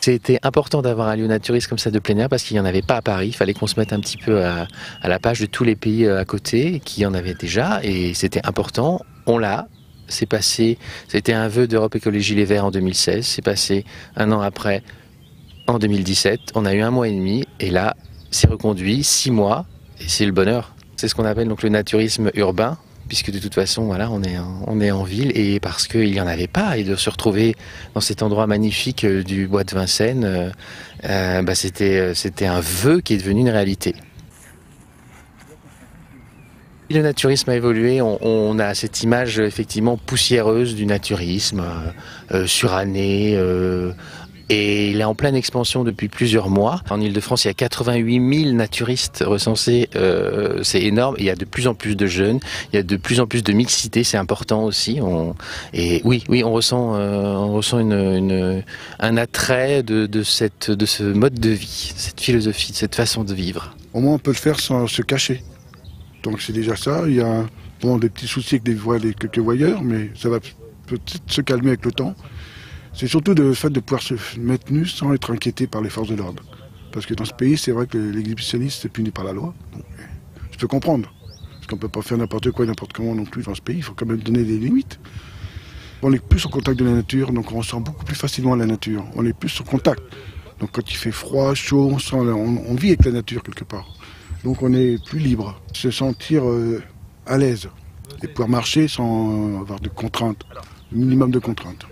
C'était important d'avoir un lieu naturiste comme ça de plein air parce qu'il n'y en avait pas à Paris. Il fallait qu'on se mette un petit peu à la page de tous les pays à côté qui en avaient déjà et c'était important. On l'a. C'est passé, c'était un vœu d'Europe Écologie Les Verts en 2016. C'est passé un an après, en 2017. On a eu 1 mois et demi et là, c'est reconduit 6 mois et c'est le bonheur. C'est ce qu'on appelle donc le naturisme urbain, puisque de toute façon, voilà, on est en ville et parce qu'il n'y en avait pas et de se retrouver dans cet endroit magnifique du bois de Vincennes, c'était un vœu qui est devenu une réalité. Le naturisme a évolué, on a cette image effectivement poussiéreuse du naturisme, suranné, et il est en pleine expansion depuis plusieurs mois. En Ile-de-France, il y a 88 000 naturistes recensés, c'est énorme. Il y a de plus en plus de jeunes, il y a de plus en plus de mixité, c'est important aussi. Et oui, on ressent un attrait de ce mode de vie, cette philosophie, cette façon de vivre. Au moins, on peut le faire sans se cacher. Donc c'est déjà ça. Il y a des petits soucis avec quelques voyeurs, mais ça va peut-être se calmer avec le temps. C'est surtout le fait de pouvoir se mettre nu sans être inquiété par les forces de l'ordre. Parce que dans ce pays, c'est vrai que l'exhibitionniste est puni par la loi. Donc, je peux comprendre. Parce qu'on ne peut pas faire n'importe quoi, n'importe comment non plus dans ce pays. Il faut quand même donner des limites. On est plus en contact de la nature, donc on ressent beaucoup plus facilement la nature. On est plus en contact. Donc quand il fait froid, chaud, on vit avec la nature quelque part. Donc on est plus libre, se sentir à l'aise et pouvoir marcher sans avoir de contraintes, minimum de contraintes.